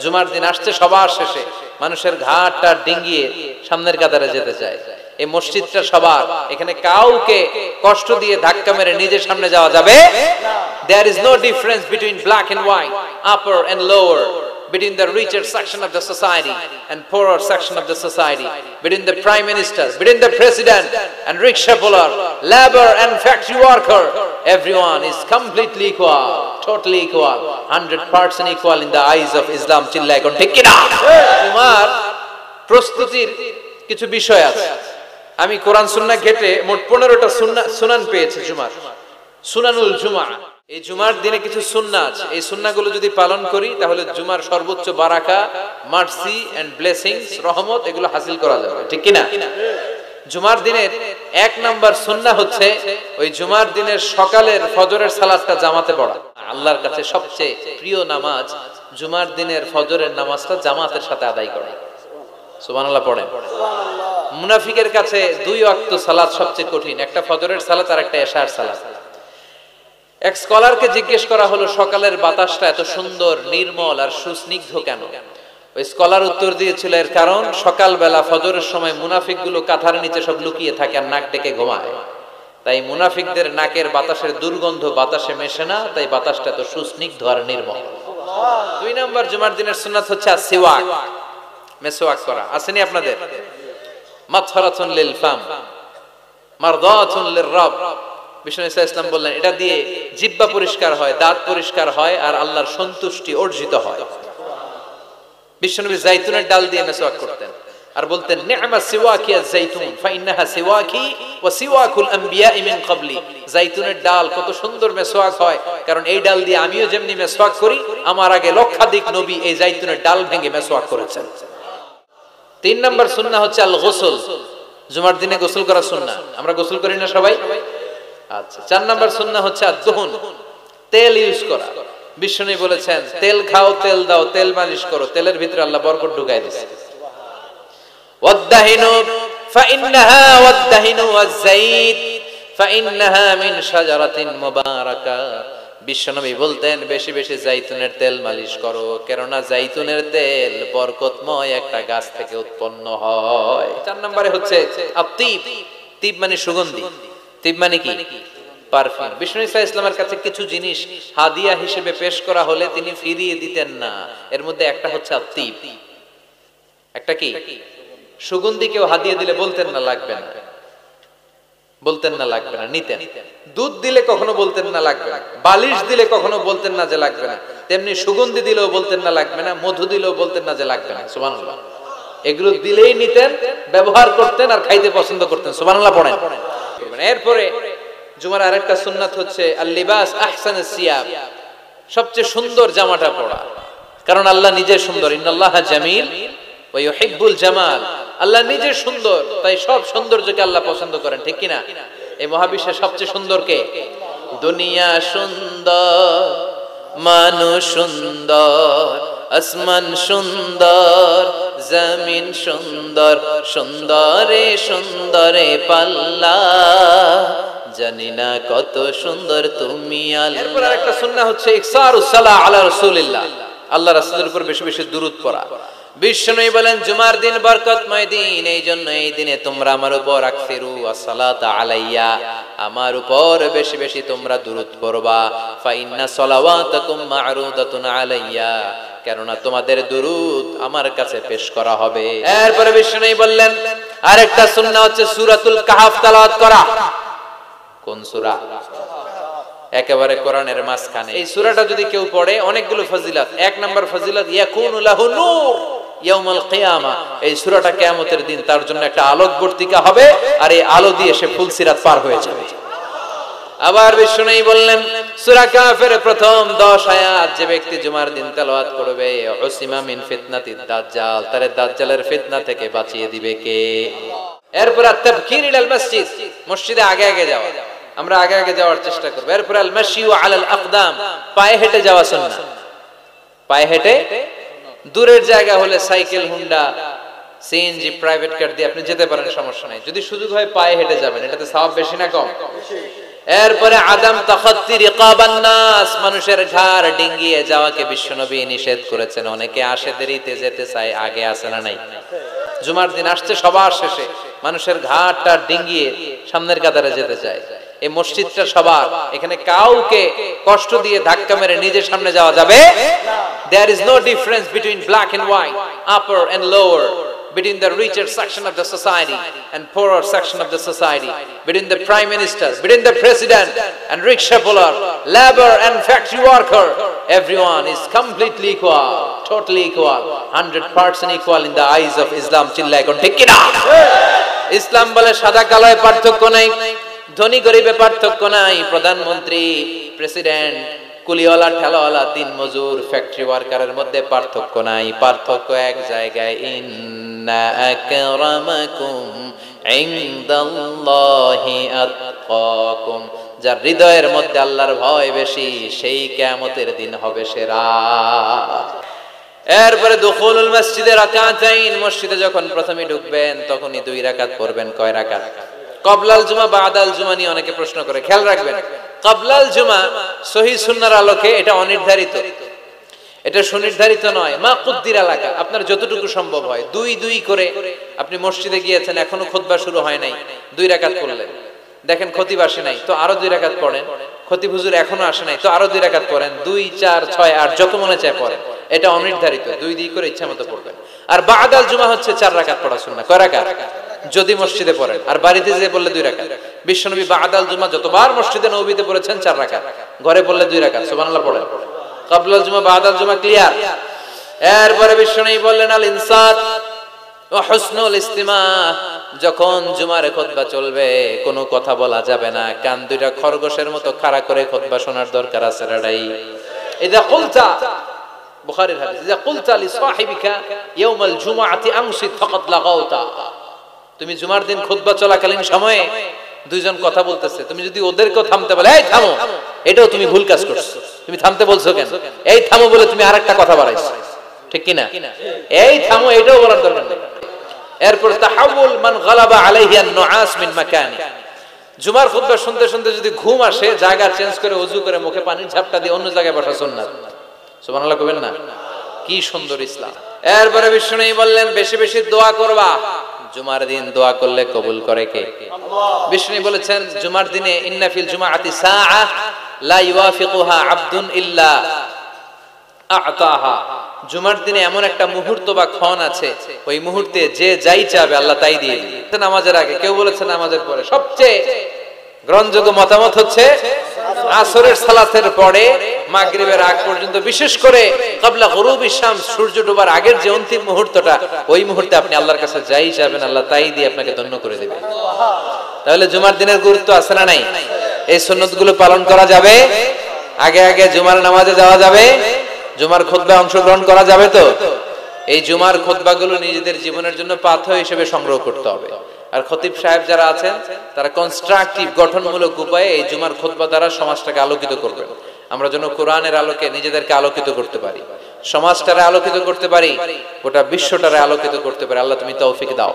জুমার দিন আসছে সবার শেষে, মানুষের ঘাটটা ডিঙ্গিয়ে সামনের কাতারে যেতে চায়। এই মসজিদটা সবার, এখানে কাউকে কষ্ট দিয়ে ধাক্কা মেরে নিজের সামনে যাওয়া যাবে না। There is no difference between black and white, upper and lower, between the richer section of the society and poorer section of the society, between the prime minister, between the president and rickshaw puller, labor and factory worker. Everyone is completely equal, totally equal, 100% equal in the eyes of Islam. চিল্লায় কোন ঠিক কিনা? তোমার প্রস্তুতির কিছু বিষয় আছে। আমি কোরআন সুন্নাহ ঘেটে মোট 15টা সুনান পেয়েছি জুমার, সুনানুল জুমা। এই জুমার দিনে কিছু সুন্নাহ আছে, এই সুন্নাহগুলো যদি পালন করি তাহলে জুমার সর্বোচ্চ বারাকা, মার্সি এন্ড ব্লেসিংস, রহমত এগুলো হাসিল করা যাবে, ঠিক কি না? জুমার দিনের 1 নাম্বার সুন্নাহ হচ্ছে ওই জুমার দিনের সকালের ফজরের সালাতটা জামাতে পড়া। আল্লাহর কাছে সবচেয়ে প্রিয় নামাজ জুমার দিনের ফজরের নামাজটা জামাতের সাথে আদায় করা। সুবহানাল্লাহ পড়েন। মুনাফিকের কাছে 2 ওয়াক্ত সালাত সবচেয়ে কঠিন, একটা ফজরের সালাত আর একটা এশার সালাত। এক স্কলারকে জিজ্ঞেস করা হলো সকালের বাতাসটা এত সুন্দর, নির্মল আর সুস্নিগ্ধ কেন? ওই স্কলার উত্তর দিয়েছিল, এর কারণ সকালবেলা ফজরের সময় মুনাফিকগুলো কাঁথার নিচে সব লুকিয়ে থাকে আর নাক ডেকে ঘুমায়, তাই মুনাফিকদের নাকের বাতাসের দুর্গন্ধ বাতাসে মেশে না, তাই বাতাসটা এত সুস্নিগ্ধ আর নির্মল। 2 নাম্বার জুমার দিনের সুন্নাত হচ্ছে সিওয়াক, মেসওয়াক করা। আসেনি আপনাদের? মাতফারাতুন লিল ফাম মারদাতুন লিররাব। বিষ্ণু ইসলাম বললেন এটা দিয়ে জিহ্বা পরিষ্কার হয়, দাঁত পরিষ্কার হয় আর আল্লাহর সন্তুষ্টি অর্জিত হয়। বিশ্বনবী জাইতুনের ডাল দিয়ে মেসওয়াক করতেন আর বলতেন নি'মা সিওয়াকিয়া জাইতুন ফাইন্নাহা সিওয়াকি ওয়া সিওয়াকুল আমবিয়া'i মিন ক্বাবলি। জাইতুনের ডাল কত সুন্দর মেসওয়াক হয়, কারণ এই ডাল দিয়ে আমিও যেমনি মেসওয়াক করি, আমার আগে লক্ষাধিক নবী এই জাইতুনের ডাল ভেঙে মেসওয়াক করেছেন। 3 নাম্বার সুন্নাহ হচ্ছে আল গোসল, জুমার দিনে গোসল করা সুন্নাহ। আমরা গোসল করি না সবাই? আচ্ছা। 4 নাম্বার সুন্নাহ হচ্ছে আদ-দুহুন, তেল ইউজ করা। বিশ্বনবী বলেছেন তেল খাও, তেল দাও, তেল মালিশ করো, তেলের ভিতরে আল্লাহ বরকত ঢুকায় দিয়েছে। ওয়াদ-দাহিনু ফাইন্নাহা ওয়াদ-দাহিনু ওয়াজ-যাইত ফাইন্নাহা মিন শাজারাতিন মুবারাকা। বিশ্বনবী বলতেন বেশি বেশি জাইতুনের তেল মালিশ করো, কেননা জাইতুনের তেল বরকতময় একটা গাছ থেকে উৎপন্ন হয়। 4 নম্বরে হচ্ছে আত-তিব, তিব মানে সুগন্ধি, তিব মানে কি? পারফিউম। বিষ্ণু ইসলামের কাছে কিছু জিনিস হাদিয়া হিসেবে পেশ করা হলে তিনি ফিরিয়ে দিতেন না, এর মধ্যে একটা হচ্ছে আত-তিব। একটা কি? সুগন্ধি। কেউ হাদিয়া দিলে বলতেন না লাগবে না, বলতেন না লাগবে না, নিতেন। দুধ দিলে কখনো বলতেন না লাগবে না, বালিশ দিলে কখনো বলতেন না যে লাগবে না, তেমনি সুগন্ধি দিলেও বলতেন না লাগবে না, মধু দিলেও বলতেন না যে লাগবে না। সুবহানাল্লাহ। এগুলো দিলেই নিতেন, ব্যবহার করতেন আর খাইতে পছন্দ করতেন। সুবহানাল্লাহ পড়েন। এরপরে জুমার আরেকটা সুন্নাত হচ্ছে আল-লিবাস আহসানুস সিয়াব, সবচেয়ে সুন্দর জামাটা পরা, কারণ আল্লাহ নিজে সুন্দর। ইন্নাল্লাহা জামিল ওয়া ইউহিব্বুল জামাল। আল্লাহ নিজে সুন্দর, তাই সব সৌন্দর্যকে আল্লাহ পছন্দ করেন, ঠিক কি না? এই মহাবিশ্বের সবচেয়ে সুন্দর কে? দুনিয়া সুন্দর, মানুষ সুন্দর, আসমান সুন্দর, জমিন সুন্দর, সুন্দরে সুন্দরে পাল্লা, জানি না কত সুন্দর তুমি আল্লাহ। এরপর আরেকটা সুন্নাহ হচ্ছে ইকসারুস সালাহ আলা রাসূলিল্লাহ, আল্লাহ রাসূলের উপর বেশি বেশি দুরূদ পড়া। বিশ্বনবী বলেন জুমার দিন বরকতময় দিন, এই জন্য এই দিনে তোমরা আমার উপর আকসিরু আসসালাতা আলাইয়া, আমার উপর বেশি বেশি তোমরা দুরূদ পড়বা। ফা ইন্না সালাওয়াতাকুম মা'রুদাতুন আলাইয়া, কেননা তোমাদের দুরূদ আমার কাছে পেশ করা হবে। এরপরে বিশ্বনবী বললেন আরেকটা সুন্নাহ হচ্ছে সূরাতুল কাহফ তেলাওয়াত করা। কোন সূরা? একেবারে কোরআনের মাঝখানে। এই সূরাটা যদি কেউ পড়ে অনেকগুলো ফজিলত। 1 নাম্বার ফজিলত ইয়াকুনু লাহু নূর ইয়াউমাল কিয়ামা, এই সূরাটা কিয়ামতের দিন তার জন্য একটা আলোকবর্তিকা হবে, আর এই আলো দিয়ে সে ফুলসিরাত পার হয়ে যাবে। আবার বিশ্বনবী বললেন সূরা কাহফের প্রথম 10 আয়াত যে ব্যক্তি জুমার দিন তেলাওয়াত করবে, উসিমা মিন ফিতনাতিদ দাজ্জাল, তারে দাজ্জালের ফিতনা থেকে বাঁচিয়ে দিবে কে? এরপর আত-তাবকির ইলাল মসজিদ, মসজিদে আগে আগে যাওয়া, আমরা আগে আগে যাওয়ার চেষ্টা করব। এরপর আল মাশিউ আলাল আকদাম, পায়ে হেঁটে যাওয়া সুন্নাহ। পায়ে হেঁটে, দূরের জায়গা হলে cycle, Honda, CNG, private car দিয়ে আপনি যেতে পারেন, সমস্যা নাই। যদি সুযোগ হয় পায়ে হেঁটে যাবেন, এটাতে সওয়াব বেশি না কম? এরপরে আদম তাখাত্তি রিকাবান নাস, মানুষের ঘাড় ডিঙ্গিয়ে যাওয়াকে বিশ্বনবী নিষেধ করেছেন। অনেকে আসে দেরিতে যেতে চায়, আগে আসে না নাই? জুমার দিন আসছে সবার শেষে, মানুষের ঘাড়টা ডিঙ্গিয়ে সামনের কাতারে যেতে চায়। এই মসজিদটা সবার, এখানে কাউকে কষ্ট দিয়ে ধাক্কা মেরে নিজের সামনে যাওয়া যাবে না। There is no difference between black and white, upper and lower, between the richer section of the society and poorer section of the society, between the prime minister, between the president and rickshaw puller, labor and factory worker. Everyone is completely equal, totally equal, 100% equal in the eyes of Islam. চিল্লায় কোন ঠিক কিনা? ইসলাম বলে সাদা কালোয় পার্থক্য নাই, ধনী গরিবে পার্থক্য নাই, প্রধানমন্ত্রী, প্রেসিডেন্ট, কুলিওয়ালা, ঠেলাওয়ালা, দিন মজুর, ফ্যাক্টরি ওয়ার্কারের মধ্যে পার্থক্য নাই। পার্থক্য এক জায়গায়, ইন্না আকরামাকুম ইনদাল্লাহি আতকাকুম, যার হৃদয়ের মধ্যে আল্লাহর ভয় বেশি, সেই কিয়ামতের দিন হবে সেরা। এরপরে দুখুলুল মসজিদে রাকাতাইন, মসজিদে যখন প্রথমে ঢুকবেন তখনই 2 রাকাত পড়বেন। কয় রাকাত? কবলাল জুমা বাদাল জুমা নিয়ে অনেকে প্রশ্ন করে, খেয়াল রাখবেন, কবলাল জুমা সহিহ সুন্নাহর আলোকে এটা অনির্ধারিত, এটা সুনির্ধারিত নয়। মা কুদ্দির এলাকা, আপনার যতটুকু সম্ভব হয় 2-2 করে। আপনি মসজিদে গিয়েছেন, এখনো খুতবা শুরু হয় নাই, 2 রাকাত পড়লেন, দেখেন খতিব আসে নাই, তো আরো 2 রাকাত পড়েন। খতিব হুজুর এখনো আসে নাই, তো আরো 2 রাকাত পড়েন। 2, 4, 6, 8 যত মনে চায় পড়েন, এটা অনির্ধারিত, 2 করে ইচ্ছা মতো পড়বেন। আর বাদাল জুমা হচ্ছে 4 রাকাত পড়া সুন্নাহ। কয় রাকাত? যদি মসজিদে পড়েন, আর বাড়িতে যে পড়লে 2 রাকাত। বিশ্বনবী বাদাল জুমা যতবার মসজিদে নববীতে পড়েছেন 4 রাকাত, ঘরে পড়লে 2 রাকাত। সুবহানাল্লাহ পড়েন। কবলাল জুমা বাদাল জুমা ক্লিয়ার। এরপরে বিশ্বনবী বললেন আল ইনসাত ওয়া হুসনুল ইস্তিমা, যখন জুমার খুতবা চলবে কোনো কথা বলা যাবে না, কান দুইটা খরগোশের মতো খাড়া করে খুতবা শোনার দরকার আছে রাডাই। ইদা কুলতা, বুখারীর হাদিস, ইদা কুলতা লি সাহিবিকা ইয়াউমাল জুমআতি আমসিত ফাকাদ লাগাউতা, তুমি জুমার দিন খুতবা চলাকালীন সময়ে 2 জন কথা বলতেছে, তুমি যদি ওদেরকেও থামতে বলে এই থামো, এটাও তুমি ভুল কাজ করছো। তুমি থামতে বলছো কেন? এই থামো বলে তুমি আরেকটা কথা বাড়াইছো, ঠিক কি না? এই থামো এটাও বলার দরকার নেই। এরপর তাহাউল মান গালাবা আলাইহি আন-নুআস মিন মাকানি, জুমার খুতবা শুনতে শুনতে যদি ঘুম আসে, জায়গা চেঞ্জ করে ওযু করে মুখে পানির ঝাপটা দিয়ে অন্য জায়গায় বসা সুন্নাত। সুবহানাল্লাহ কইবেন না? কি সুন্দর ইসলাম। এরপরে বিশ্বনবী বললেন বেশি বেশি দোয়া করবা। জুমার দিন দোয়া করলে কবুল করে কে? আল্লাহ। বিশ্বনবী বলেছেন জুমার দিনে ইন্না ফিল জুমআতি সাআ লা ইওয়াফিকুহা আবদুন ইল্লা আ'তাহা, জুমার দিনে এমন একটা মুহূর্ত বা ক্ষণ আছে, ওই মুহূর্তে যে যাই চাবে আল্লাহ তাই দিয়ে দিবেন। নামাজের আগে, কেউ বলেছে নামাজের পরে। সবচেয়ে গ্রহণযোগ্য মতামত হচ্ছে আসরের সালাতের পরে মাগরিবের আগ পর্যন্ত, বিশেষ করে ক্বাবলা গুরুবিশ শামস, সূর্য ডোবার আগের যে অন্তিম মুহূর্তটা, ওই মুহূর্তে আপনি আল্লাহর কাছে যাই চাবেন আল্লাহ তাই দিয়ে আপনাকে ধন্য করে দিবেন। তাহলে জুমার দিনের গুরুত্ব আছে না নাই? এই সুন্নতগুলো পালন করা যাবে, আগে আগে জুমার নামাজে যাওয়া যাবে, জুমার খুতবায় অংশগ্রহণ করা যাবে। তো এই জুমার খুতবাগুলো নিজেদের জীবনের জন্য পাথেয় হিসেবে সংগ্রহ করতে হবে। আর খতিব সাহেব যারা আছেন তারা কনস্ট্রাকটিভ, গঠনমূলক উপায়ে এই জুমার খুতবা দ্বারা সমাজটাকে আলোকিত করবেন। আমরা যেন কোরআনের আলোকে নিজেদেরকে আলোকিত করতে পারি, সমাজটারে আলোকিত করতে পারি, গোটা বিশ্বটারে আলোকিত করতে পারি। আল্লাহ তুমি তৌফিক দাও।